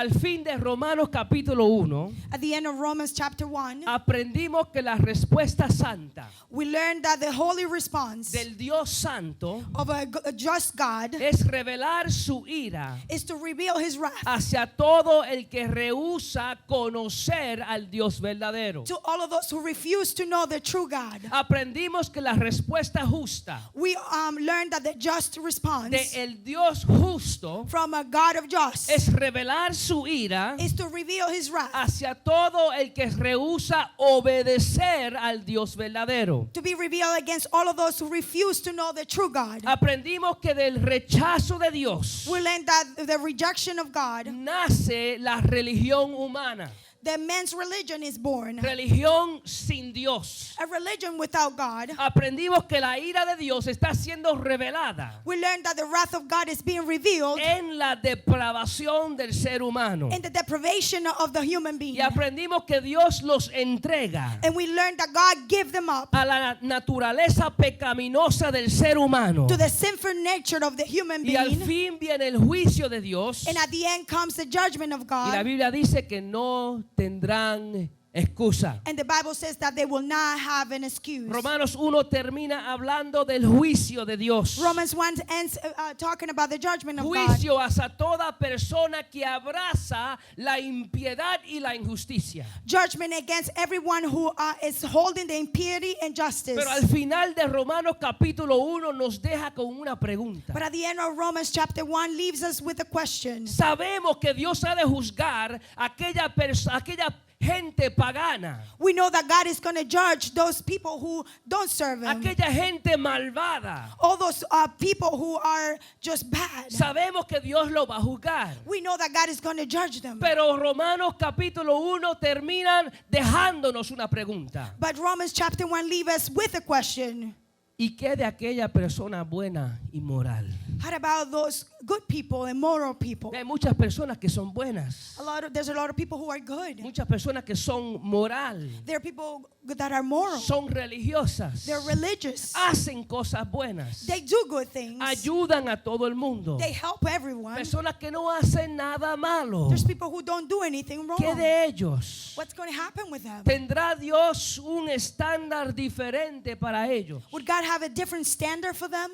al fin de Romanos capítulo 1, At the end of Romans chapter 1, aprendimos que la respuesta santa we learned that the holy response del Dios Santo of a just God es revelar su ira is to reveal his wrath hacia todo el que rehúsa conocer al Dios verdadero. to all of those who refuse to know the true God. Aprendimos que la respuesta justa We learned that the just response de el Dios justo from a God of just es revelar su ira is to reveal his wrath, hacia todo el que rehúsa obedecer al Dios verdadero. to be revealed against all of those who refuse to know the true God. Aprendimos que del rechazo de Dios We learned that the rejection of God, nace la religión humana, the man's religion is born. religión sin Dios. A religion without God. Aprendimos que la ira de Dios está siendo revelada We learned that the wrath of God is being revealed en la depravación del ser humano. in the deprivation of the human being. Y aprendimos que Dios los entrega And we learned that God gave them up a la naturaleza pecaminosa del ser humano. to the sinful nature of the human Y al being. fin viene el juicio de Dios. And at the end comes the judgment of Y la God. Biblia dice que no tendrán excusa. And the Bible says that they will not have an excuse. Romanos 1 termina hablando del juicio de Dios. Romans 1 ends talking about the judgment of God. Juicio hacia toda persona que abraza la impiedad y la injusticia. Judgment against everyone who is holding the impiety and justice. Pero al final de Romanos capítulo 1 nos deja con una pregunta. But at the end of Romans chapter 1 leaves us with a question. Sabemos que Dios ha de juzgar aquella gente pagana, We know that God is going to judge those people who don't serve Him. aquella gente malvada. All those people who are just bad. Sabemos que Dios lo va a juzgar. We know that God is going to judge them. Pero Romanos capítulo 1 terminan dejándonos una pregunta. But Romans chapter 1 leaves us with a question. ¿Y qué de aquella persona buena y moral? How about those good people and moral people? Hay muchas personas que son buenas, There's a lot of people who are good. muchas personas que son moral, There are people that are moral. son religiosas, They're religious. hacen cosas buenas, They do good things. ayudan a todo el mundo. They help everyone. Personas que no hacen nada malo. There's people who don't do anything ¿Qué wrong. de ellos? What's going to happen with them? ¿Tendrá Dios un estándar diferente para ellos? Would God have a different standard for them?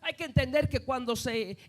Hay que entender que cuando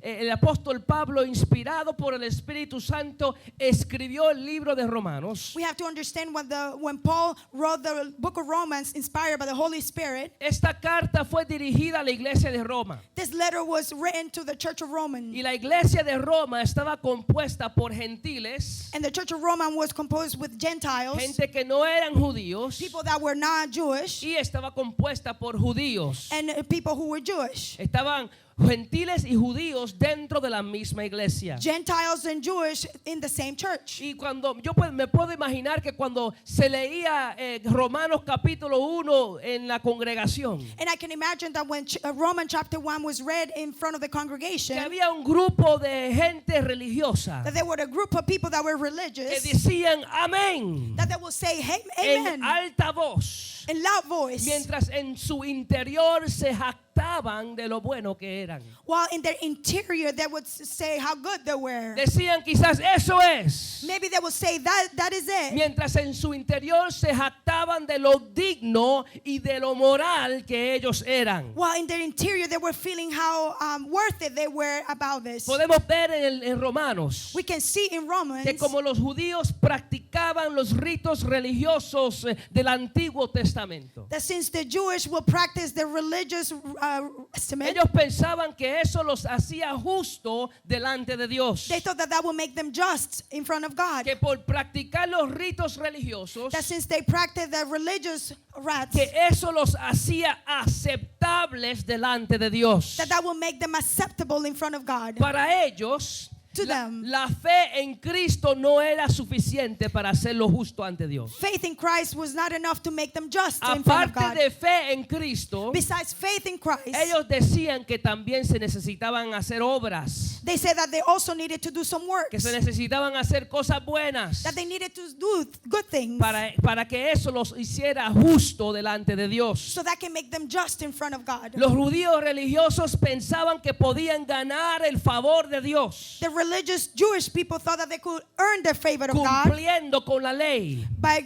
el apóstol Pablo, inspirado por el Espíritu Santo, escribió el libro de Romanos, We have to understand when Paul wrote the book of Romans inspired by the Holy Spirit, esta carta fue dirigida a la iglesia de Roma. this letter was written to the Church of Rome. Y la iglesia de Roma estaba compuesta por gentiles, And the Church of Rome was composed with Gentiles, gente que no eran judíos, people that were not Jewish, y estaba compuesta por judíos. and people who were Jewish. Estaban gentiles y judíos dentro de la misma iglesia. Gentiles and Jewish in the same church. Y cuando yo me puedo imaginar que cuando se leía Romanos capítulo 1 en la congregación, And I can imagine that when Romans chapter 1 was read in front of the que congregation, había un grupo de gente religiosa that there were a group of people that were que religious, decían amén that they will say, hey, en amen, alta voz, in loud voice, mientras en su interior se jactaban de lo bueno que eran. while in their interior they would say how good they were. Decían quizás eso es, Maybe they would say that is it. mientras en su interior se jactaban de lo digno y de lo moral que ellos eran. While in their interior they were feeling how worth it they were about this. Podemos ver en Romanos We can see in Romans que como los judíos practicaban los ritos religiosos del Antiguo Testamento, that since the Jewish will practice the religious estimate, ellos pensaban que eso los hacía justo delante de Dios, they thought that would make them just in front of God. que por practicar los ritos religiosos, That since they practice the religious rites, que eso los hacía aceptables delante de Dios. that will make them acceptable in front of God. Para ellos, To them. la fe en Cristo no era suficiente para hacerlo justo ante Dios. Faith in Christ was not enough to make them just in front of Aparte God. de fe en Cristo, Besides faith in Christ, ellos decían que también se necesitaban hacer obras, they said that they also needed to do some works, que se necesitaban hacer cosas buenas that they needed to do good things para que eso los hiciera justo delante de Dios. so that can make them just in front of God. Los judíos religiosos pensaban que podían ganar el favor de Dios. The religious Jewish people thought that they could earn the favor of God cumpliendo con la ley. by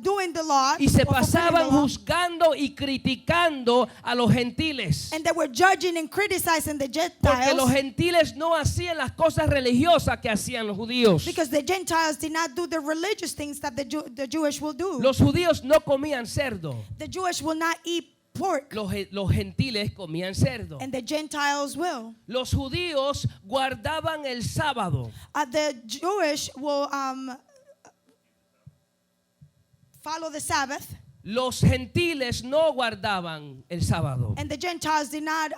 doing the law, Y se or fulfilling the pasaban law. juzgando y criticando a los gentiles. And they were judging and criticizing the Porque los Gentiles gentiles no hacían las cosas religiosas que hacían los judíos. because the Gentiles did not do the religious things that the Jewish will do. Los judíos no comían cerdo. The Jewish will not eat pork, Los gentiles comían cerdo. and the Gentiles will. Los judíos guardaban el sábado. The Jewish will follow the Sabbath, Los gentiles no guardaban el sábado. and the Gentiles did not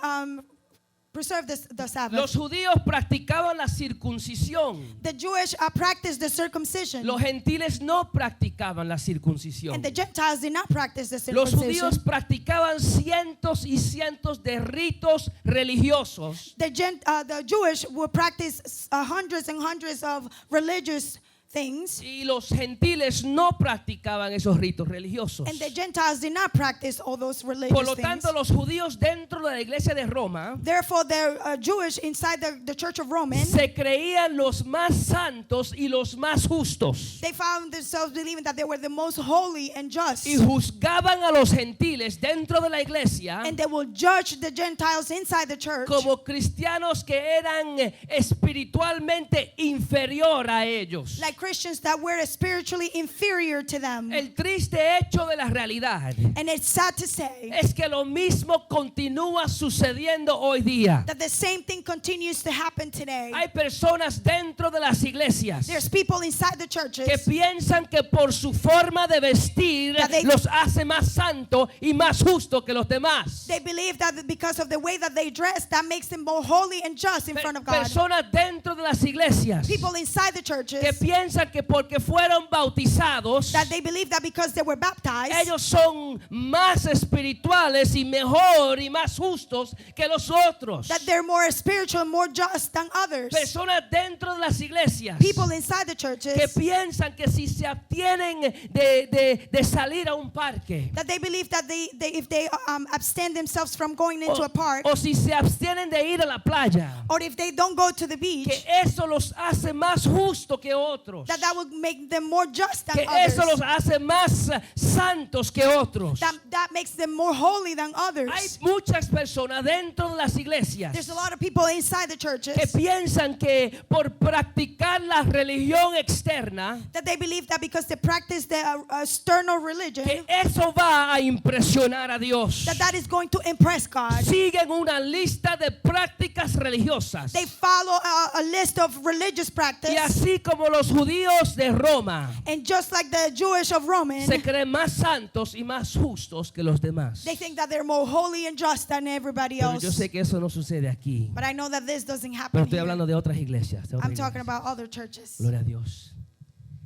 preserve the Sabbath. Los judíos practicaban la circuncisión. The Jewish practiced the circumcision, Los gentiles no practicaban la circuncisión. and the Gentiles did not practice the Los circumcision. judíos practicaban cientos y cientos de ritos religiosos. The Jewish will practice hundreds and hundreds of religious things, Y los gentiles no practicaban esos ritos religiosos. and the Gentiles did not practice all those Por religious lo things. tanto, los judíos dentro de la iglesia de Roma Therefore, the Jewish inside the Church of Romans, se creían los más santos y los más justos. they found themselves believing that they were the most holy and just, Y juzgaban a los gentiles dentro de la iglesia and they will judge the Gentiles inside the church como cristianos que eran espiritualmente inferior a ellos. like Christians that were spiritually inferior to them. El triste hecho de la realidad And it's sad to say es que lo mismo continúa sucediendo hoy día. that the same thing continues to happen today. Hay personas dentro de las iglesias There's people inside the que churches piensan que por su forma de vestir That they- los hace más santos y más justos que los demás. they believe that because of the way that they dress, that makes them more holy and just in front of God. Personas dentro de las iglesias People inside the churches que piensan que porque fueron bautizados that they believe that because they were baptized, ellos son más espirituales y mejor y más justos que los otros. that they're more spiritual and more just than others. Personas dentro de las iglesias People inside the churches que piensan que si se abstienen de salir a un parque that they believe that if they abstain themselves from going into a park, o si se abstienen de ir a la playa, or if they don't go to the beach, que eso los hace más justos que otros, that would make them more just than que others. eso los hace más santos que otros. That makes them more holy than Hay others. muchas personas dentro de las iglesias There's a lot of people inside the churches que piensan que por practicar la religión externa, that they believe that because they practice the external religion, que eso va a impresionar a Dios. that is going to impress God. Siguen una lista de prácticas religiosas. They follow a list of religious practice, Y así como los judíos de Roma and just like the Jewish of Roman, se creen más santos y más justos que los demás. they think that they're more holy and just than everybody Pero else. yo sé que eso no sucede aquí. But I know that this doesn't Pero happen estoy here. hablando de otras iglesias. de otras I'm talking iglesias. about other churches. Gloria a Dios.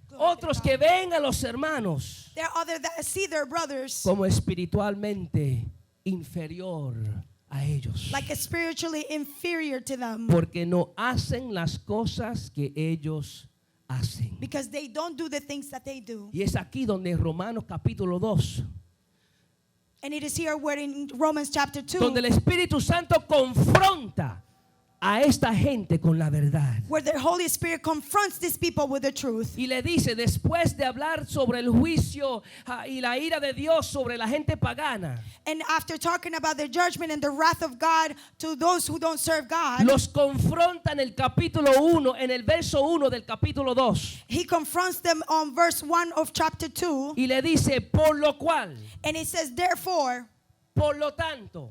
Glory to Otros God. que ven a los hermanos There are others that see their brothers como espiritualmente inferior a ellos. like spiritually inferior to them Porque no hacen las cosas que ellos hacen. because they don't do the things that they do. Y es aquí donde Romanos capítulo 2, And it is here where in Romans chapter 2, donde el Espíritu Santo confronta a esta gente con la verdad. where the Holy Spirit confronts these people with the truth. Y le dice, después de hablar sobre el juicio y la ira de Dios sobre la gente pagana, And after talking about the judgment and the wrath of God to those who don't serve God, los confronta en el capítulo 1, en el verso 1 del capítulo 2. he confronts them on verse 1 of chapter 2. Y le dice, por lo cual, And it says, therefore, por lo tanto,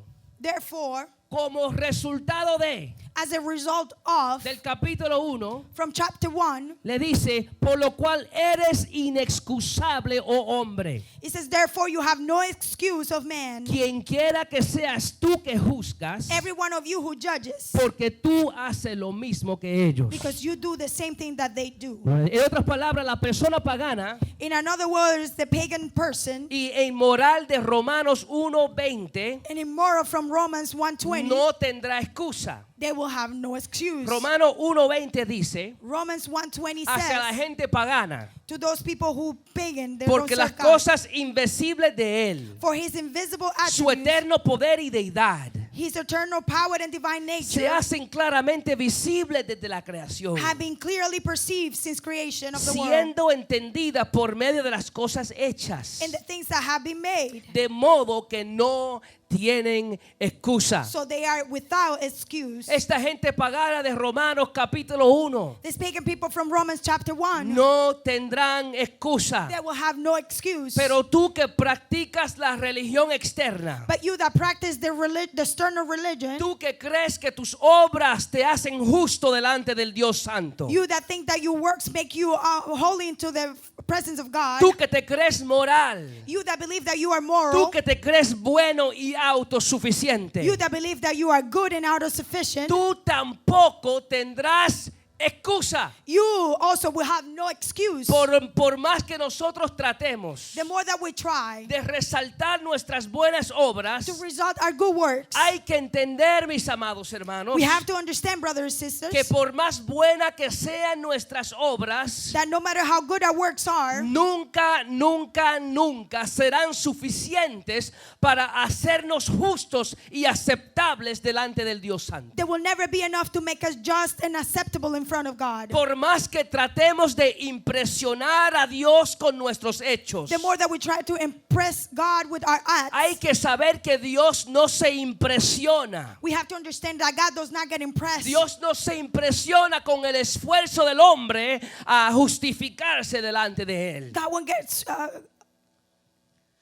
como resultado de, as a result of, del capítulo 1, from chapter 1, le dice, por lo cual eres inexcusable, oh hombre. it says, therefore you have no excuse of man, Quien quiera que seas tú que juzgas, every one of you who judges, porque tú haces lo mismo que ellos. because you do the same thing that they do. En otras palabras, la persona pagana In another words, the pagan person, y inmoral de Romanos 1:20 and immoral from Romans 1:20, no tendrá excusa. they will have no excuse. Romanos 1:20 dice Romans 1:20 hacia la says gente pagana, to those people who pagan, they don't porque las serve God, cosas invisibles de él, for his invisible su attributes, eterno poder y deidad, His eternal power and divine se nature hacen claramente visibles desde la creación, have been clearly perceived since creation of the world, siendo entendidas por medio de las cosas hechas, and the things that have been made. de modo que no tienen excusa. So they are without excuse. Esta gente pagana de Romanos capítulo 1 These pagan people from Romans chapter 1, no tendrán excusa. they will have no excuse. Pero tú que practicas la religión externa, But you that practice the external religion, tú que crees que tus obras te hacen justo delante del Dios Santo, you that think that your works make you holy into the presence of God, tú que te crees moral, you that believe that you are tú moral, que te crees bueno y autosuficiente, you that believe that you are good and autosufficient, tú tampoco tendrás excusa. you also will have no excuse. Por más que nosotros tratemos The more that we try de resaltar nuestras buenas obras, to result our good works, hay que entender, mis amados hermanos, we have to understand, brothers and que sisters, por más buena que sean nuestras obras, that no matter how good our works are, nunca, nunca, nunca serán suficientes para hacernos justos y aceptables delante del Dios Santo. they will never be enough to make us just and acceptable in front of God. Por más que tratemos de impresionar a Dios con nuestros hechos, The more that we try to impress God with our hay acts, que saber que Dios no se impresiona. we have to understand that God does not get impressed. Dios no se impresiona con el esfuerzo del hombre a justificarse delante de él. God won't get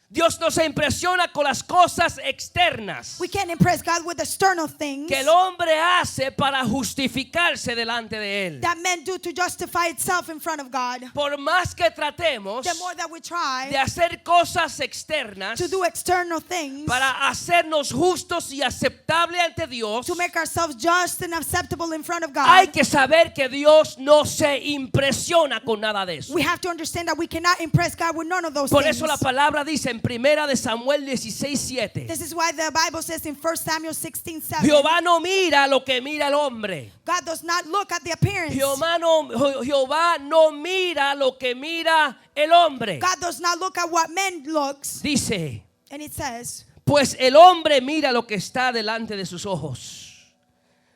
Dios no se impresiona con las cosas externas we can't impress God with external things que el hombre hace para justificarse delante de él. that men do to justify itself in front of God. Por más que tratemos The more that we try de hacer cosas externas to do external things para hacernos justos y aceptables ante Dios, to make ourselves just and acceptable in front of hay God, que saber que Dios no se impresiona con nada de eso. we have to understand that we cannot impress God with none of those Por things. eso la palabra dice en Primera de Samuel 16:7, This is why the Bible says in 1 Samuel 16:7, Jehová no mira lo que mira el hombre. God does not look at the appearance. Jehová no mira lo que mira el hombre. God does not look at what man looks. Dice, And it says, pues el hombre mira lo que está delante de sus ojos,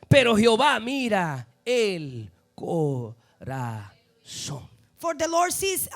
pero Jehová mira el corazón. for the Lord sees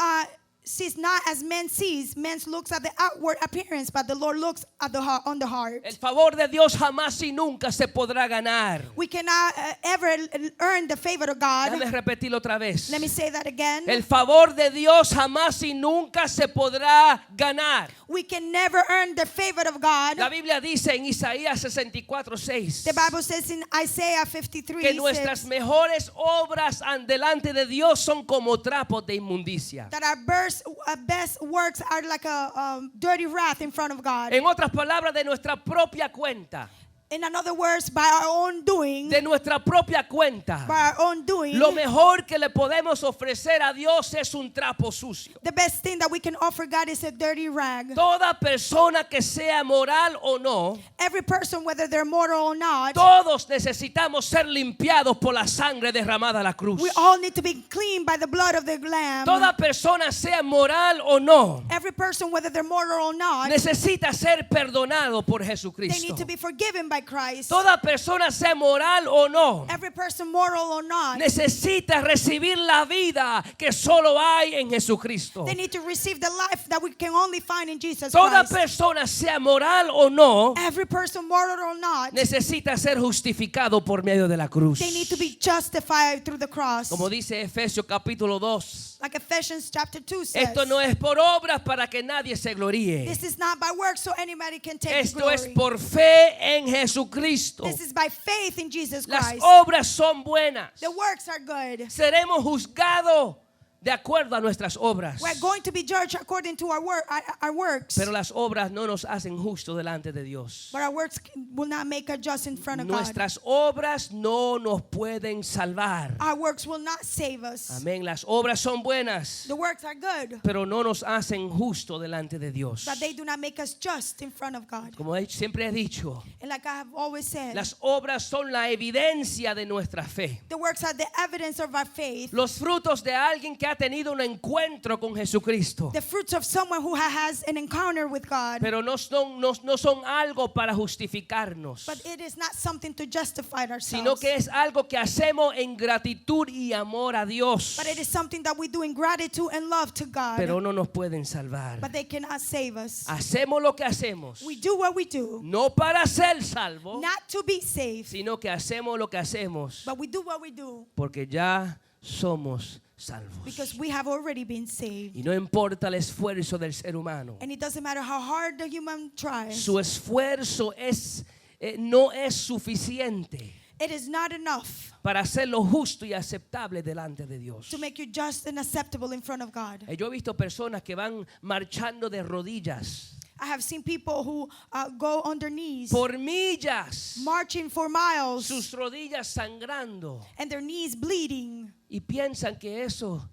not as man sees. Man looks at the outward appearance, but the Lord looks at the heart, on the heart. El favor de Dios jamás y nunca se podrá ganar. We cannot ever earn the favor of God. Déjame repetirlo otra vez. Let me say that again. El favor de Dios jamás y nunca se podrá ganar. We can never earn the favor of God. La Biblia dice en Isaías 64:6 The Bible says in Isaiah 53, que nuestras mejores obras delante de Dios son como trapos de inmundicia. that our best works are like a dirty wrath in front of God. En otras palabras, de nuestra propia cuenta. In other words, by our own doing, De nuestra propia cuenta. by our own doing, Lo mejor que le podemos ofrecer a Dios es un trapo sucio. the best thing that we can offer God is a dirty rag. Toda persona que sea moral o no, Every person, whether they're mortal or not, todos necesitamos ser limpiados por la sangre derramada a la cruz. we all need to be cleaned by the blood of the Lamb. Toda persona sea moral o no, Every person, whether they're mortal or not, necesita ser perdonado por they Jesucristo. need to be forgiven by Christ. Toda persona sea moral o no, Every person, mortal or not, necesita recibir la vida que solo hay en Jesucristo. they need to receive the life that we can only find in Jesus Toda Christ. persona sea moral o no, Every person, mortal or not, necesita ser justificado por medio de la cruz. they need to be justified through the cross. Como dice Efesios capítulo 2, Like Ephesians chapter 2 says, esto no es por obras para que nadie se gloríe. this is not by works so anybody can take Esto glory. es por fe en Jesucristo. This is by faith in Jesus Las Christ. obras son buenas. The works are good. Seremos juzgados de acuerdo a nuestras obras. We're going to be judged according to our works. Pero las obras no nos hacen justos delante de Dios. But our works will not make us just in front of God. Nuestras obras no nos pueden salvar. Our works will not save us. Amén. Las obras son buenas, The works are good, pero no nos hacen justos delante de Dios. but they do not make us just in front of God. Como siempre he dicho, And like I have always said, las obras son la evidencia de nuestra fe. the works are the evidence of our faith. Los frutos de alguien que ha ha tenido un encuentro con Jesucristo. The fruits of someone who has an encounter with God. Pero no son algo para justificarnos, But it is not something to justify sino ourselves. que es algo que hacemos en gratitud y amor a Dios. But it is something that we do in gratitude and love to God. Pero no nos pueden salvar. But they cannot save us. Hacemos lo que hacemos, We do what we do, no para ser salvos, not to be saved, sino que hacemos lo que hacemos but we do what we do porque ya somos salvos. because we have already been saved. Y no importa el esfuerzo del ser humano. And it doesn't matter how hard the human tries. Su esfuerzo no es suficiente It is not enough para hacerlo justo y aceptable delante de Dios. to make you just and acceptable in front of God. Yo he visto personas que van marchando de rodillas I have seen people who go on their knees, por millas, marching for miles, sus rodillas sangrando, and their knees bleeding. y piensan que eso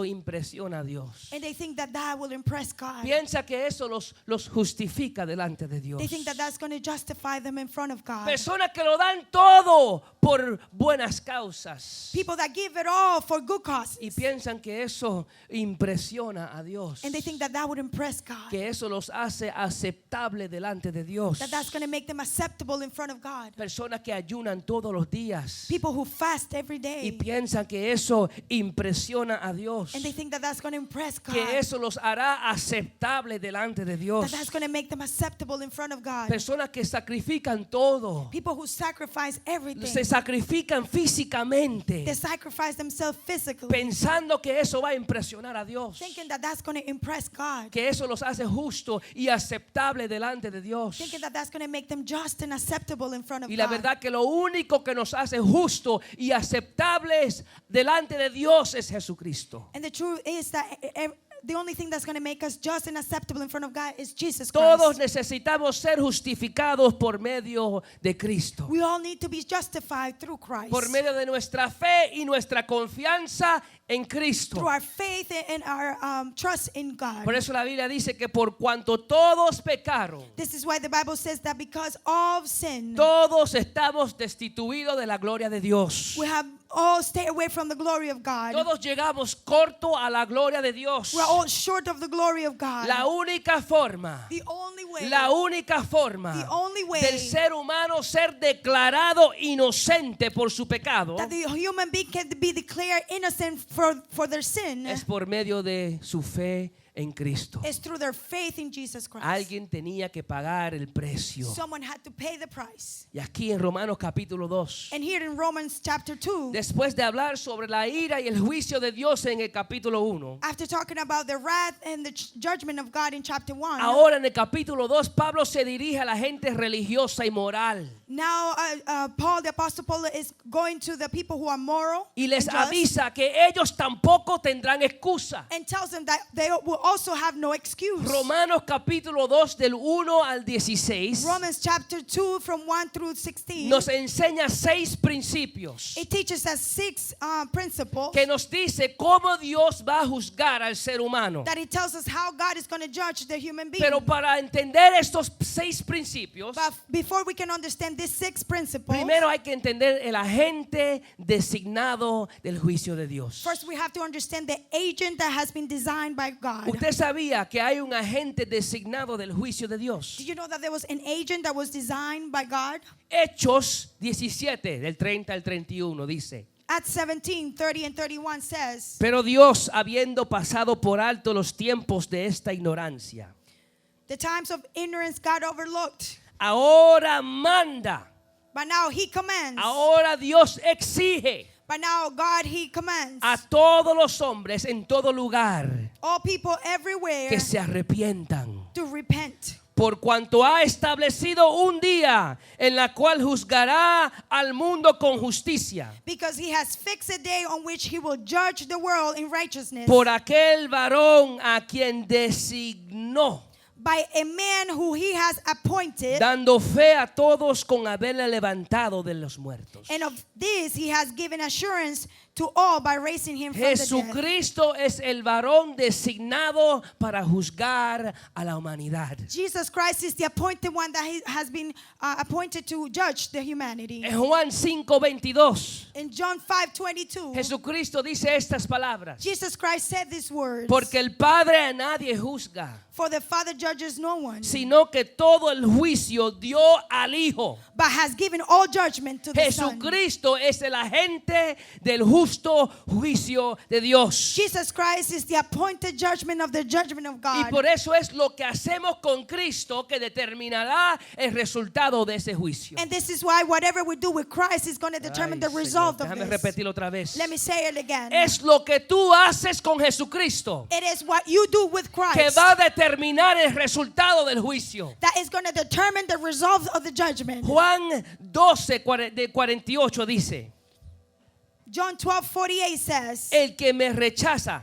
impresiona a Dios. And they think that that will impress God. Piensa que eso los justifica delante de Dios. They think that that's going to justify them in front of God. Personas que lo dan todo por buenas causas People that give it all for good causes. y piensan que eso impresiona a Dios, And they think that that would impress God. que eso los hace aceptable delante de Dios. That that's going to make them acceptable in front of God. Personas que ayunan todos los días People who fast every y day. piensan que eso impresiona a Dios, And they think that that's going to impress God. que eso los hará aceptable delante de Dios. That that's going to make them acceptable in front of God. Personas que sacrifican todo, People who sacrifice everything. se sacrifican físicamente, They sacrifice themselves physically. pensando que eso va a impresionar a Dios, Thinking that that's going to impress God. que eso los hace justo y aceptable delante de Dios. Thinking that that's going to make them just and acceptable in front of Y la God. verdad que lo único que nos hace justo y aceptables delante de Dios es Jesucristo. And the truth is that the only thing that's going to make us just and acceptable in front of God is Jesus Todos Christ. necesitamos ser justificados por medio de Cristo, We all need to be justified through Christ. por medio de nuestra fe y nuestra confianza en Cristo. Through our faith and our trust in God. Por eso la Biblia dice que por cuanto todos pecaron, This is why the Bible says that because of sin, todos estamos destituidos de la gloria de Dios. we have all stayed away from the glory of God. Todos llegamos corto a la gloria de Dios. We're all short of the glory of God. La única forma, The only way, la única forma the only way del ser humano ser declarado inocente por su pecado that the human being can be declared innocent for their sin es por medio de su fe en Cristo. is through their faith in Jesus Christ. Alguien tenía que pagar el precio. Someone had to pay the price. Y aquí en Romanos capítulo 2, And here in Romans chapter 2, después de hablar sobre la ira y el juicio de Dios en el capítulo 1, after talking about the wrath and the judgment of God in chapter 1, ahora en el capítulo 2 Pablo se dirige a la gente religiosa y moral now Paul, the Apostle Paul, is going to the people who are moral y les and just, avisa que ellos tampoco tendrán excusa. and tells them that they will also have no excuse. Romanos capítulo 2 del 1 al 16 Romans chapter 2 from 1 through 16, nos enseña 6 principios it teaches us 6 principles que nos dice cómo Dios va a juzgar al ser humano. that it tells us how God is going to judge the human being. Pero para entender estos 6 principios, But before we can understand these 6 principles, primero hay que entender el agente designado del juicio de Dios. first we have to understand the agent that has been designed by God. ¿Usted sabía que hay un agente designado del juicio de Dios? Did you know that there was an agent that was designed by God? Hechos 17, del 30 al 31 dice: Acts 17, 30 and 31 says, Pero Dios, habiendo pasado por alto los tiempos de esta ignorancia, the times of ignorance God overlooked, ahora manda, but now He commands. ahora Dios exige But now God, He commands a todos los hombres en todo lugar all people everywhere que se arrepientan, to repent. por cuanto ha establecido un día en la cual juzgará al mundo con justicia Because He has fixed a day on which He will judge the world in righteousness por aquel varón a quien designó, by a man who He has appointed. dando fe a todos con haberle levantado de los muertos. And of this He has given assurance to all by raising him from the dead. Jesucristo es el varón designado para juzgar a la humanidad. Jesus Christ is the appointed one that has been appointed to judge the humanity. En Juan 5:22, In John 5:22, Jesucristo dice estas palabras: Jesus Christ said these words, porque el Padre a nadie juzga, for the Father judges no one, sino que todo el juicio dio al Hijo. but has given all judgment to the Son. Jesucristo es el agente del justo juicio de Dios. Jesus Christ is the appointed judgment of the judgment of Y God. por eso es lo que hacemos con Cristo que determinará el resultado de ese juicio. And this is why whatever we do with Christ is going to determine Ay, the result Señor, of déjame this. repetirlo otra vez. Let me say it again. Es lo que tú haces con Jesucristo It is what you do with que Christ va a determinar el resultado del juicio. that is going to determine the result of the judgment. Juan 12:48 dice: John 12:48 says, el que me rechaza.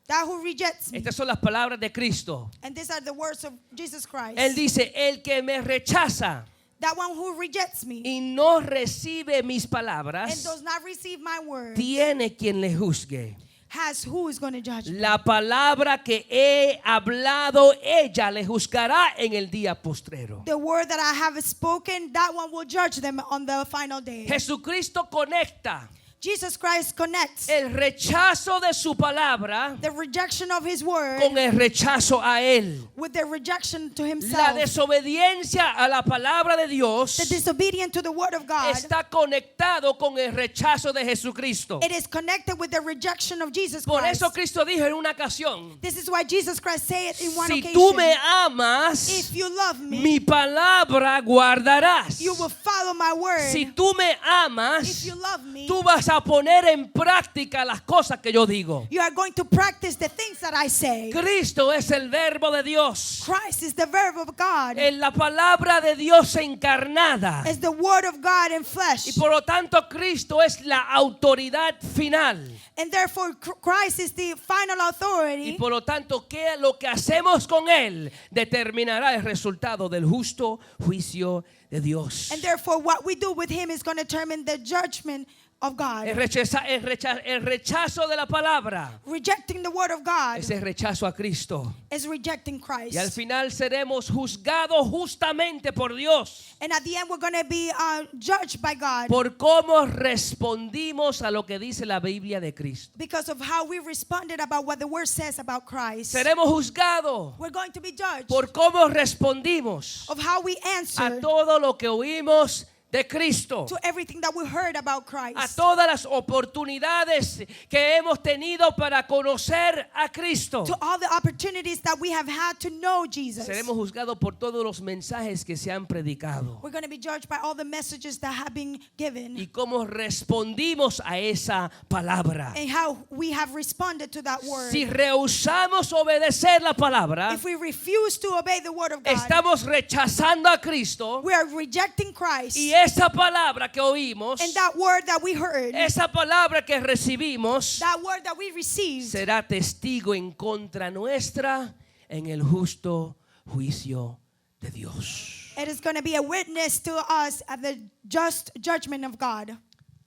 that who rejects me. Estas son las palabras de Cristo. And these are the words of Jesus Christ. Él dice: el que me rechaza That one who rejects me y no recibe mis and palabras, does not receive my word tiene quien le juzgue. has who is going to judge me. La palabra que he hablado, ella le juzgará en el día postrero. The word that I have spoken, that one will judge them on the final day. Jesucristo conecta Jesus Christ connects el rechazo de su palabra the rejection of his word con el rechazo a él. with the rejection to La himself. desobediencia a la palabra de The Dios disobedient to the word of God, está conectado con el rechazo de Jesucristo. it is connected with the rejection of Jesus Por Christ. eso Cristo dijo en una ocasión: This is why Jesus Christ said in one si occasion, tú me amas, if you love me, mi palabra guardarás. you will follow my word. Si tú me If amas, you love me, tú vas a poner en práctica las cosas que yo digo. you are going to practice the things that I say. Cristo es el verbo de Dios. Christ is the verb of God. En la palabra de Dios encarnada. Is the word of God in Y flesh. por lo tanto Cristo es la autoridad final. And therefore Christ is the final Y authority. por lo tanto lo que hacemos con él determinará el resultado del justo juicio de Dios. And therefore what we do with him is going to determine the judgment of God. El rechazo de la palabra Rejecting the word of God es el rechazo a Cristo. is rejecting Christ. Y al final seremos juzgados justamente por Dios And at the end we're going to be judged by God por cómo respondimos a lo que dice la Biblia de Cristo. because of how we responded about what the word says about Christ. Seremos juzgados We're going to be judged por cómo respondimos of how we a answer todo lo que oímos de Cristo, to everything that we heard about a Christ. todas las oportunidades que hemos tenido para conocer a Cristo. To all the opportunities that we have had to know Jesus. Seremos juzgados por todos los mensajes que se han predicado We're going to be judged by all the messages that have been given y cómo respondimos a esa palabra. and how we have responded to that word. Si rehusamos obedecer la palabra, If we refuse to obey the word of God, estamos rechazando a Cristo, we are rejecting Christ. y esa palabra que oímos, And that word that we heard, esa palabra que recibimos, that word that we received, será testigo en contra nuestra en el justo juicio de Dios. it is going to be a witness to us at the just judgment of God.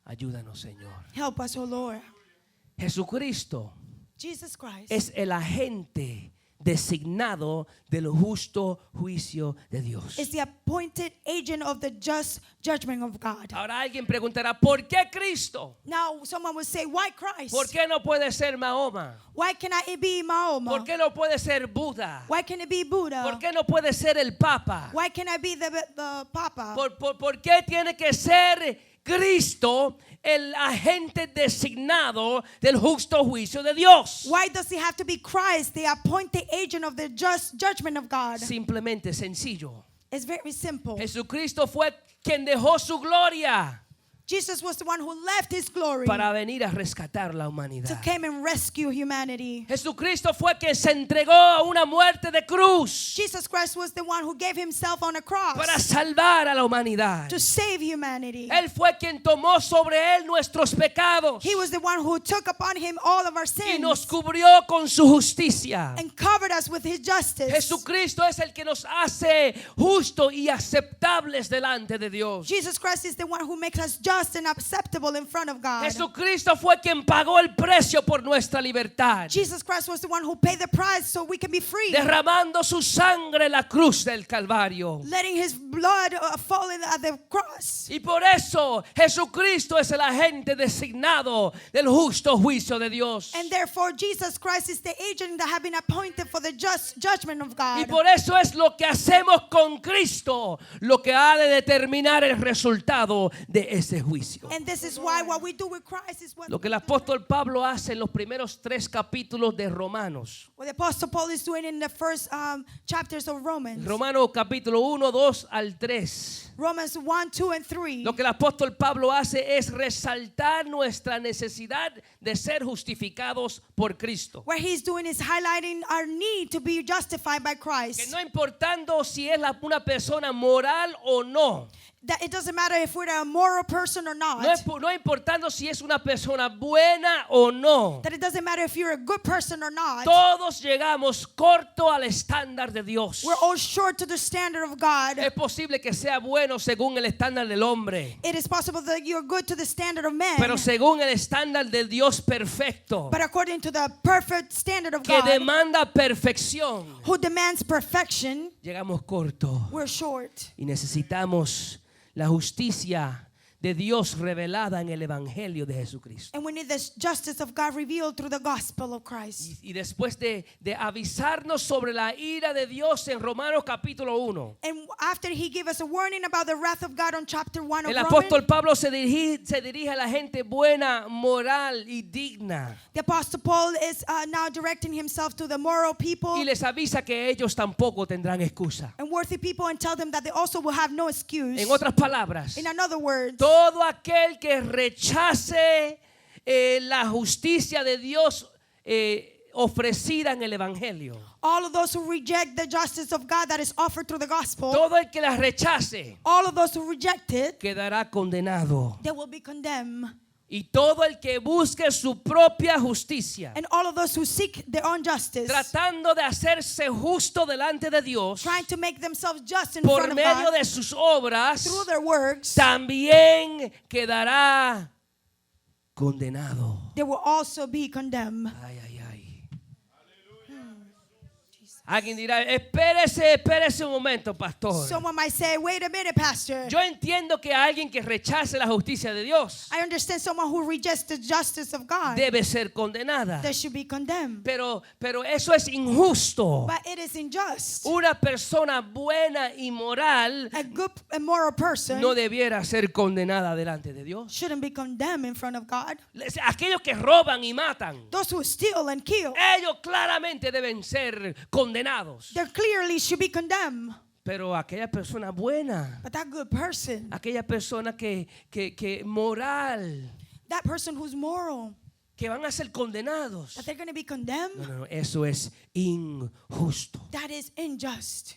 Ayúdanos, Señor. Help us, O Lord. Jesucristo Jesus Christ es el agente designado del justo juicio de Dios. is the appointed agent of the just judgment of God. Ahora alguien preguntará: ¿por qué Cristo? Now someone will say, why Christ? ¿Por qué no puede ser Mahoma? Why cannot it be Mahoma? ¿Por qué no puede ser Buda? Why can it be Buddha? ¿Por qué no puede ser el Papa? Why can I be the Papa? ¿Por qué tiene que ser Cristo el agente designado del justo juicio de Dios? Why does it have to be Christ, the appointed agent of the just judgment of God? Simplemente sencillo. It's very simple. Jesucristo fue quien dejó su gloria Jesus was the one who left his glory para venir a rescatar la to humanidad. come and rescue humanity. Jesucristo fue quien se entregó a una muerte de cruz Jesus Christ was the one who gave himself on a cross para salvar a la humanidad. to save humanity. Él fue quien tomó sobre él nuestros pecados He was the one who took upon him all of our y nos sins cubrió con su justicia. and covered us with his justice. Jesucristo es el que nos hace justos y aceptables delante de Dios. Jesus Christ is the one who makes us just just and acceptable in front of God. Jesucristo fue quien pagó el precio por nuestra libertad, Jesus Christ was the one who paid the price so we can be free. derramando su sangre en la cruz del Calvario. Letting his blood fall at the cross. Y por eso Jesucristo es el agente designado del justo juicio de Dios. And therefore Jesus Christ is the agent that have been appointed for the just judgment of God. Y por eso es lo que hacemos con Cristo, lo que ha de determinar el resultado de ese juicio. And this is why what we do with Christ is what Lo que el apóstol Pablo hace en los primeros 3 capítulos de Romanos. the Apostle Paul is doing in the first chapters of Romans. Romanos capítulo 1, 2 al 3. Romans 1, 2, and 3. Lo que el apóstol Pablo hace es resaltar nuestra necesidad de ser justificados por Cristo. What he's doing is highlighting our need to be justified by Que Christ. no importando si es una persona moral o no, That it doesn't matter if we're a moral person or not. no importando si es una persona buena o no, That it doesn't matter if you're a good person or not. todos llegamos corto al estándar de Dios. We're all short to the standard of God. Es posible que sea bueno según el estándar del hombre, It is possible that you're good to the standard of man. pero según el estándar del Dios perfecto, But according to the perfect standard of que God, demanda perfección, who demands perfection, llegamos corto we're short. y necesitamos la justicia de Dios revelada en el Evangelio de Jesucristo. And we need the justice of God revealed through the gospel of Christ. Y después de avisarnos sobre la ira de Dios en Romanos capítulo 1, And after he gave us a warning about the wrath of God on chapter 1 of el Romans, apóstol Pablo se dirige a la gente buena, moral y digna, the Apostle Paul is now directing himself to the moral people y les avisa que ellos tampoco tendrán excusa. and worthy people and tell them that they also will have no excuse. En otras palabras, In another words, todo aquel que rechace la justicia de Dios ofrecida en el Evangelio, all of those who reject the justice of God that is offered through the gospel, todo el que la rechace all of those who reject it, quedará condenado. they will be condemned. Y todo el que busque su propia justicia, And all of those who seek their own justice, tratando de hacerse justo delante de Dios trying to make themselves just in por front of medio God de sus obras, through their works, también quedará condenado. they will also be condemned. Ay, ay, ay. Alguien dirá, espérese un momento, pastor. Someone might say, wait a minute, Pastor. Yo entiendo que alguien que rechace la justicia de Dios I understand someone who rejects the justice of God, debe ser condenada. they should be condemned. Pero eso es injusto. But it is unjust. Una persona buena y moral A good and moral person no debiera ser condenada delante de Dios. shouldn't be condemned in front of God. Aquellos que roban y matan, Those who steal and kill, ellos claramente deben ser condenados. they clearly should be condemned. Pero aquella persona buena, But that good person, aquella persona que moral, that person who's moral, que van a ser condenados, that they're going to be condemned, no, eso es injusto. that is unjust.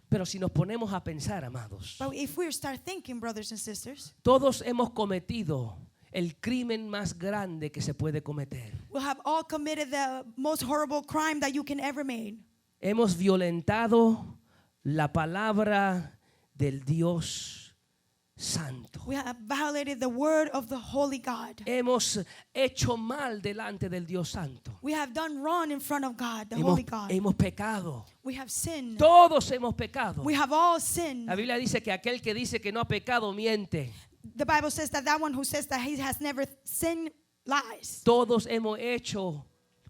Pero si nos ponemos a pensar, amados, But if we start thinking, brothers and sisters, todos hemos cometido el crimen más grande que se puede cometer. we'll have all committed the most horrible crime that you can ever make. Hemos violentado la palabra del Dios Santo. We have violated the word of the Holy God. Hemos hecho mal delante del Dios Santo. We have done wrong in front of God, the Holy God. Hemos pecado. We have sinned. Todos hemos pecado. We have all sinned. La Biblia dice que aquel que dice que no ha pecado miente. The Bible says that one who says that he has never sinned lies. Todos hemos hecho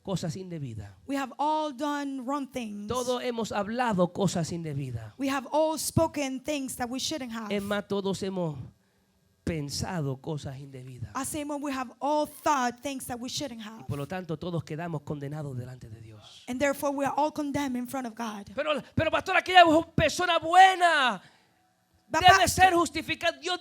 cosas indebidas. We have all done wrong things. Todos hemos hablado cosas indebidas. We have all spoken things that we shouldn't have. Es más, todos hemos pensado cosas indebidas. I say more, we have all thought things that we shouldn't have. Por lo tanto, todos quedamos condenados delante de Dios. And therefore we are all condemned in front of God. Pero pastor, aquella persona buena But, debe ser justificada. Dios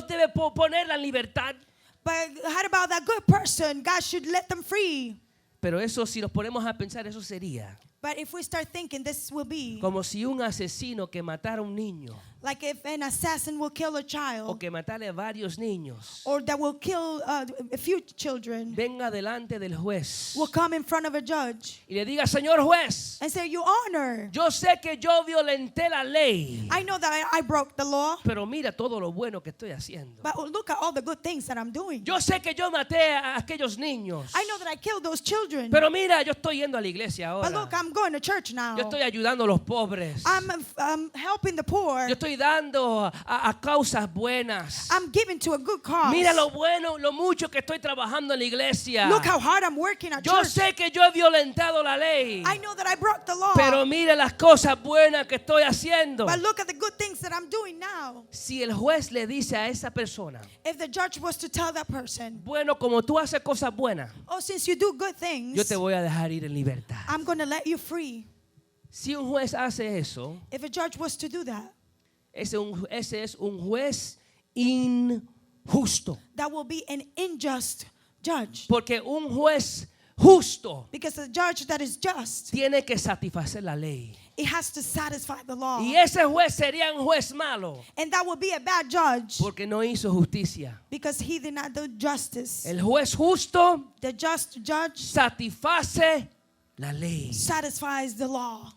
debe ponerla en libertad. but how about that good person? God should let them free. Pero eso, si nos ponemos a pensar, eso sería But if we start thinking, this will be como si un asesino que matara a un niño Like if an assassin will kill a o child que matarle a varios niños, or that will kill a few children, venga delante del juez will come in front of a judge y le diga, señor juez, and say, Your Honor, yo sé que yo violenté la ley, I know that I broke the law, pero mira todo lo bueno que estoy haciendo. but look at all the good things that I'm doing. Yo sé que yo maté a aquellos niños, I know that I killed those children, pero mira, yo estoy yendo a la iglesia but ahora. look, I'm going to church now. Yo estoy ayudando a los pobres. I'm helping the poor. Yo estoy dando a causas buenas. I'm giving to a good cause. Mira lo bueno, lo mucho que estoy trabajando en la iglesia. Look how hard I'm working at Yo church. sé que yo he violentado la ley, I know that I broke the law, pero mira las cosas buenas que estoy haciendo. but look at the good things that I'm doing now. Si el juez le dice a esa persona, If the judge was to tell that person, bueno, como tú haces cosas buenas, oh, since you do good things, yo te voy a dejar ir en libertad. I'm going to let you free. Si un juez hace eso, If a judge was to do that, ese es un juez injusto. that will be an unjust judge. Porque un juez justo Because a judge that is just, tiene que satisfacer la ley. it has to satisfy the law. Y ese juez sería un juez malo And that will be a bad judge porque no hizo justicia. because he did not do justice. El juez justo The just judge satisface la ley. satisfies the law.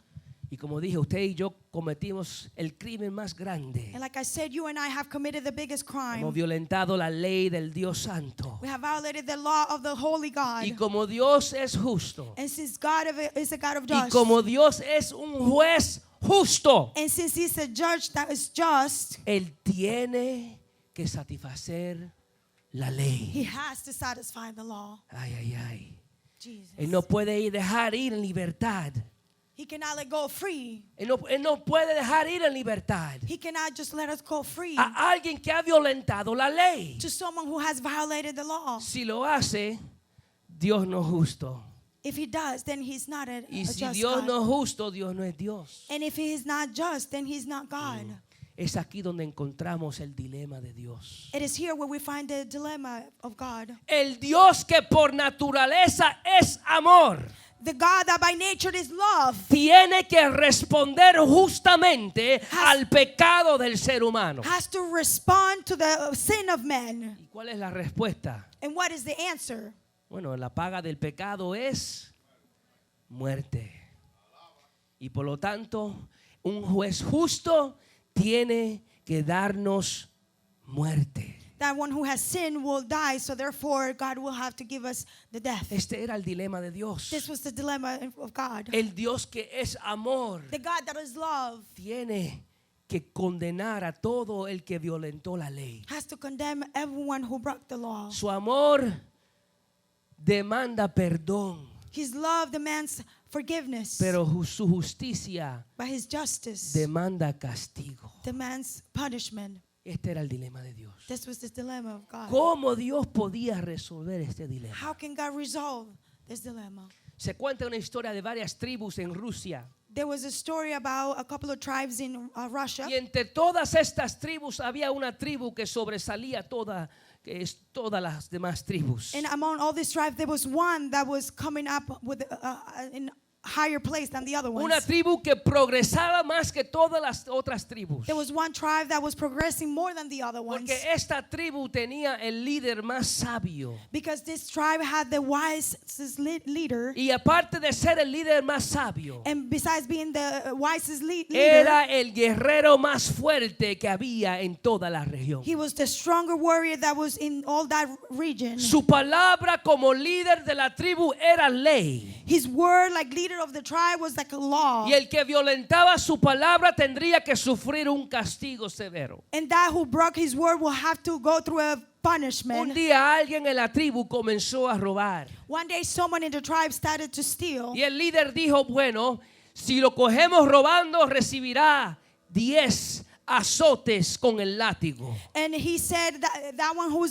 Y como dije, usted y yo cometimos el crimen más grande. And like I said, you and I have committed the biggest crime. Hemos violentado la ley del Dios Santo. We have violated the law of the holy God. Y como Dios es justo, And since God is a God of y justice, como Dios es un juez justo, and since he's a judge that is just, Él tiene que satisfacer la he ley. has to satisfy the law. Ay, ay, ay. Jesus. Él no puede dejar ir en libertad. He cannot let go free. Él no puede dejar ir en libertad He cannot just let us go free a alguien que ha violentado la ley. to someone who has violated the law. Si lo hace, Dios no es justo. If he does, then he's not a Y si just Dios God. no es justo, Dios no es Dios. And if he is not just, then he's not God. Es aquí donde encontramos el dilema de Dios. It is here where we find the dilemma of God. El Dios que por naturaleza es amor, The God that by nature is love tiene que responder justamente al pecado del ser humano. has to respond to the sin of men. ¿Y cuál es la respuesta? And what is the answer? Bueno, la paga del pecado es muerte. Y por lo tanto, un juez justo tiene que darnos muerte. That one who has sinned will die, so therefore God will have to give us the death. Este era el dilema de Dios. This was the dilemma of God. El Dios que es amor The God that is love tiene que condenar a todo el que violentó la ley. has to condemn everyone who broke the law. Su amor demanda perdón, His love demands forgiveness, pero su justicia but his justice demanda castigo. demands punishment. Este era el dilema de Dios. This was the dilemma of God. ¿Cómo Dios podía resolver este dilema? How can God resolve this dilemma? Se cuenta una historia de varias tribus en Rusia. There was a story about a couple of tribes in Russia. Y entre todas estas tribus había una tribu que sobresalía todas las demás tribus. And among all these tribes, there was one that was coming up with in higher place than the other ones. Una tribu que progresaba más que todas las otras tribus. There was one tribe that was progressing more than the other ones. Porque esta tribu tenía el líder más sabio. Because this tribe had the wisest leader. Y aparte de ser el líder más sabio, And besides being the wisest leader, era el guerrero más fuerte que había en toda la región. he was the stronger warrior that was in all that region. Su palabra como líder de la tribu era ley. His word, like leader of the tribe, was like a law. Y el que violentaba su palabra tendría que sufrir un castigo severo. And that who broke his word will have to go through a Un punishment. día alguien en la tribu comenzó a robar. One day someone in the tribe started to steal. Y el líder dijo, bueno, si lo cogemos robando recibirá 10 azotes con el látigo. And he said that one who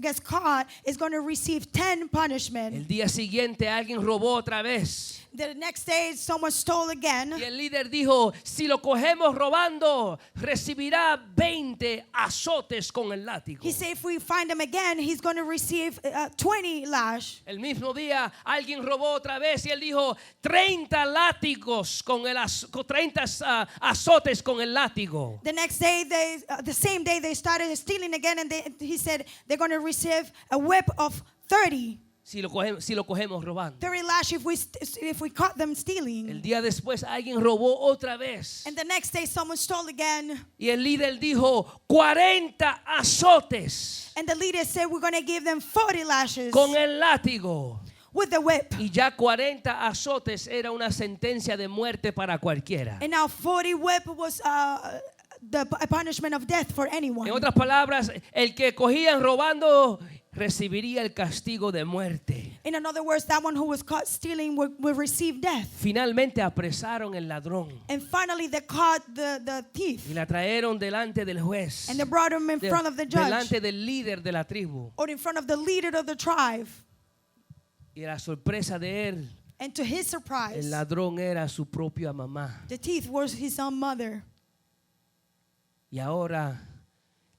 gets caught is going to receive 10 punishment. El día siguiente alguien robó otra vez. The next day someone stole again. Y el líder dijo, si lo cogemos robando, recibirá 20 azotes con el látigo. He said if we find him again, he's going to receive 20 lash. El mismo día alguien robó otra vez y él dijo 30 látigos con 30 azotes con el látigo. The next day, the same day, they started stealing again, and he said they're going to receive a whip of 30. Si lo cogemos robando. 30 lash if we caught them El stealing. día después alguien robó otra vez. And the next day, someone stole again. Y el líder dijo 40 azotes And the leader said, we're going to give them 40 lashes con el látigo. with the whip. Y ya 40 azotes era una sentencia de muerte para cualquiera. And now 40 whip was the punishment of death for anyone. En otras palabras, el que cogían robando recibiría el castigo de muerte. In other words, that one who was caught stealing will receive death. Finalmente apresaron el ladrón And finally, they caught the thief. y la trajeron delante del juez, And they brought him in front of the judge, delante del líder de la tribu. or in front of the leader of the tribe. Y la sorpresa de él, And to his el surprise, ladrón era su propia mamá. the thief was his own mother. Y ahora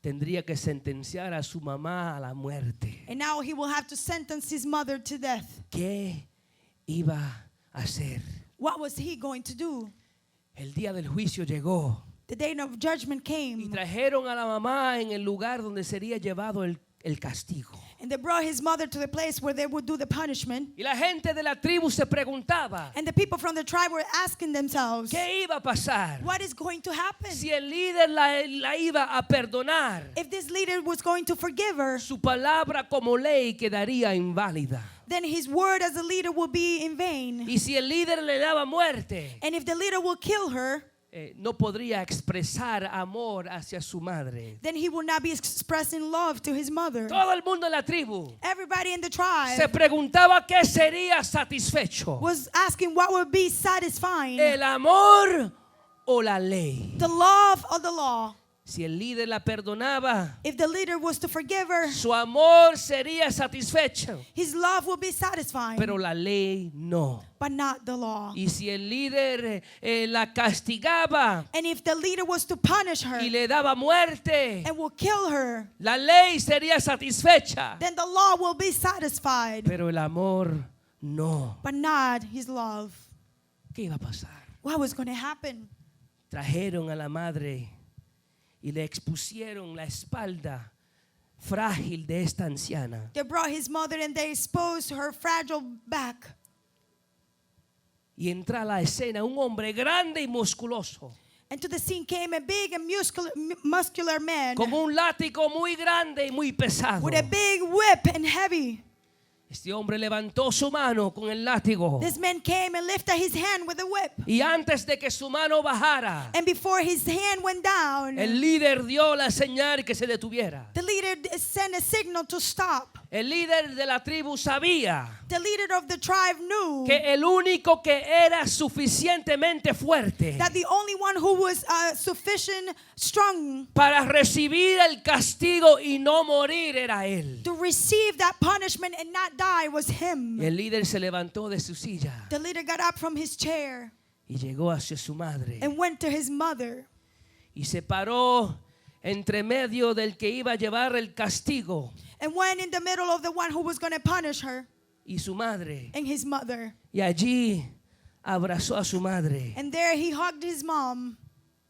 tendría que sentenciar a su mamá a la muerte. And now he will have to sentence his mother to death. ¿Qué iba a hacer? What was he going to do? El día del juicio llegó The day of judgment y came, trajeron a la mamá en el lugar donde sería llevado el castigo. and they brought his mother to the place where they would do the punishment. Y la gente de la tribu se preguntaba, And the people from the tribe were asking themselves, ¿qué iba a pasar? what is going to happen? Si el líder la iba a perdonar, If this leader was going to forgive her, su palabra como ley quedaría inválida. then his word as a leader will be in vain. Y si el líder le daba muerte, And if the leader will kill her, no podría expresar amor hacia su madre. then he will not be expressing love to his mother. Todo el mundo en la tribu Everybody in the se tribe preguntaba qué sería satisfecho, was asking what would be satisfying, el amor o la ley. the love or the law. Si el líder la perdonaba, If the leader was to forgive her, su amor sería satisfecho, his love will be satisfying, pero la ley no. but not the law. Y si el líder la castigaba And if the leader was to punish her y le daba muerte, and will kill her, la ley sería satisfecha, then the law will be satisfied, pero el amor no. but not his love. ¿Qué iba a pasar? What was going to happen? Trajeron a la madre y le expusieron la espalda frágil de esta anciana. They brought his mother and they exposed her fragile back. Y entra a la escena un hombre grande y musculoso, And to the scene came a big and muscular man con un látigo muy grande y muy pesado. with a big whip and heavy. Este hombre levantó su mano con el látigo This man came and lifted his hand with a whip. y antes de que su mano bajara, And before his hand went down, el líder dio la señal que se detuviera. the leader sent a signal to stop. El líder de la tribu sabía The leader of the tribe knew que el único que era suficientemente fuerte that the only one who was sufficient strong para recibir el castigo y no morir era él. to receive that punishment and not die was him. Y el líder se levantó de su silla The leader got up from his chair y llegó hacia su madre and went to his mother y se paró entre medio del que iba a llevar el castigo and went in the middle of the one who was going to punish her y su madre. and his mother. Y allí abrazó a su madre And there he hugged his mom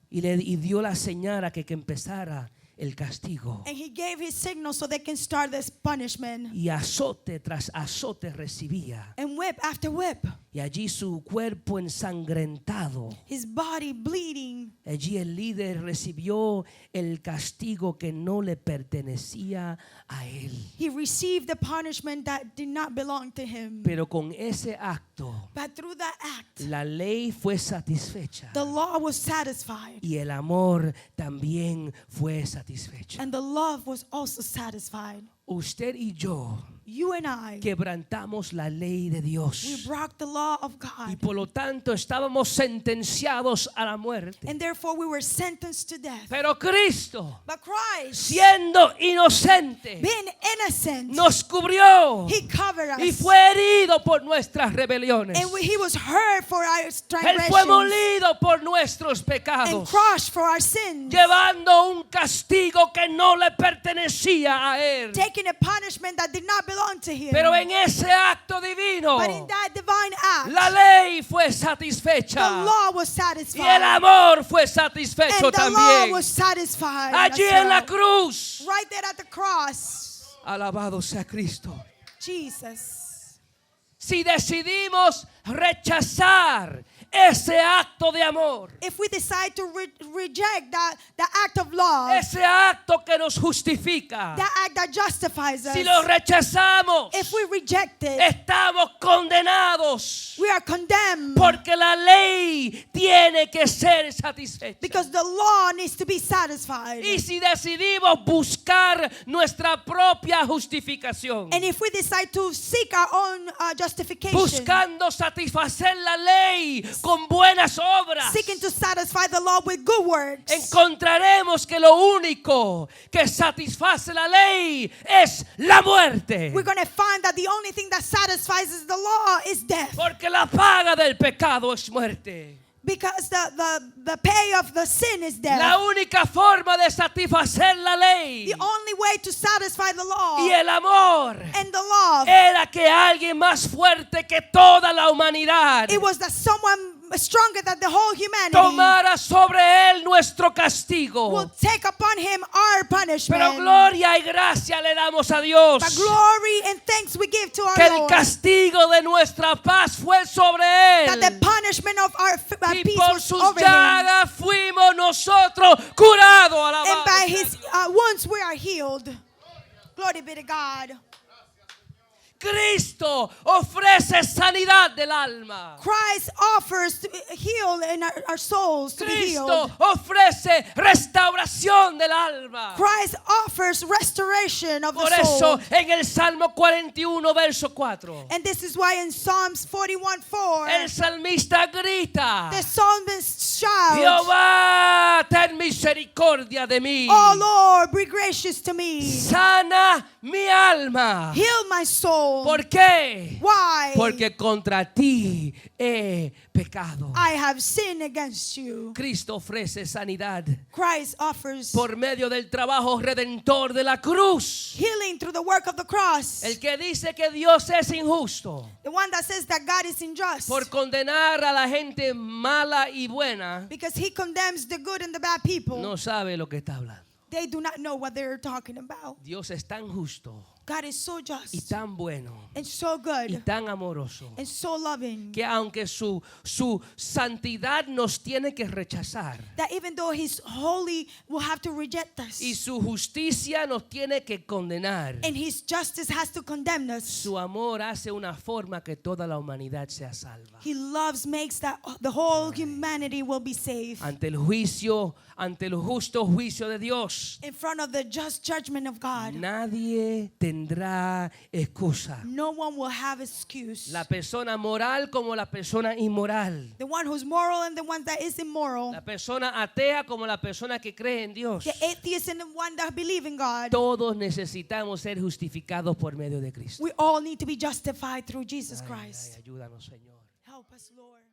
y dio la señal a que empezara el castigo. and he gave his signal so they can start this punishment. Y azote tras azote recibía. And whip after whip, Y allí su cuerpo ensangrentado. his body bleeding. Allí el líder recibió el castigo que no le pertenecía a él. He received the punishment that did not belong to him. Pero con ese acto, But through that act, la ley fue satisfecha the law was satisfied. y el amor también fue satisfecho. And the love was also satisfied. Usted y yo You and I, quebrantamos la ley de Dios we broke the law of y God. por lo tanto estábamos sentenciados a la muerte. And therefore we were sentenced to death. Pero Cristo, But Christ, siendo inocente, being innocent, nos cubrió he covered y us. fue herido por nuestras rebeliones. And he was hurt for our Él fue transgressions molido por nuestros and pecados, crushed for our sins, llevando un castigo que no le pertenecía a él. taking taking a punishment that did not belong to him. Pero en ese acto divino, But in that divine act, la ley fue the satisfecha. law was Y el satisfied. amor fue satisfecho And the law también. was satisfied. Allí as en la well. cruz. Right there at the cross. Alabado sea Cristo. Jesus. Si decidimos rechazar ese acto de amor, If we decide to reject the act of love, ese acto que nos justifica, that act that justifies us, si lo rechazamos, if we reject it, estamos condenados. we are condemned. Porque la ley tiene que ser satisfecha. Because the law needs to be satisfied. Y si decidimos buscar nuestra propia justificación, And if we decide to seek our own justification, buscando satisfacer la ley con buenas obras, seeking to satisfy the law with good works, encontraremos que lo único que satisface la ley es la muerte. we're going to find that the only thing that satisfies the law is death. Porque la paga del pecado es muerte. Because the pay of the sin is death. La única forma de satisfacer la ley The only way to satisfy the law y el amor and the love, era que alguien más fuerte que toda la humanidad it was that someone stronger than the whole humanity tomara sobre él nuestro castigo. will take upon him our punishment. Pero gloria y gracia le damos a Dios But glory and thanks we give to our que el Lord, castigo de nuestra paz fue sobre that the él. punishment of our Y peace por was sus over him. llagas fuimos nosotros curados. And Alabado by sea his wounds we are healed. Glory be to God. Cristo ofrece sanidad del alma. Christ offers to heal in our souls to be Cristo healed. ofrece restauración del alma. Christ offers restoration of Por the soul. eso en el Salmo 41 verso 4 And this is why in Psalms 41:4 el salmista grita: the psalmist shouts, Jehová, ten misericordia de mí. "Oh Lord, be gracious to me. Sana mi alma. Heal my soul." ¿Por qué? Why? Porque contra ti he pecado. I have sinned against you. Cristo ofrece sanidad Christ offers por medio del trabajo redentor de la cruz. healing through the work of the cross. El que dice que Dios es injusto The one that says that God is unjust por condenar a la gente mala y buena, because he condemns the good and the bad people. no sabe lo que está hablando. They do not know what they're talking about. Dios es tan justo God is so just y tan bueno and so y good tan amoroso and so loving que aunque su santidad nos tiene que rechazar that even though he's holy, will have to reject us. y su justicia nos tiene que condenar, And his justice has to condemn us. su amor hace una forma que toda la humanidad sea salva. He loves, makes that the whole humanity will be saved. Ante el juicio, ante el justo juicio de Dios, In front of the just judgment of God, nadie tendrá excusa. no one will have excuse. La persona moral como la persona inmoral. The one who's moral and the one that is immoral. La persona atea como la persona que cree en Dios. The atheist and the one that believe in God. Todos necesitamos ser justificados por medio de Cristo. We all need to be justified through Jesus Ay, Christ. ayúdanos, Señor. Help us, Lord.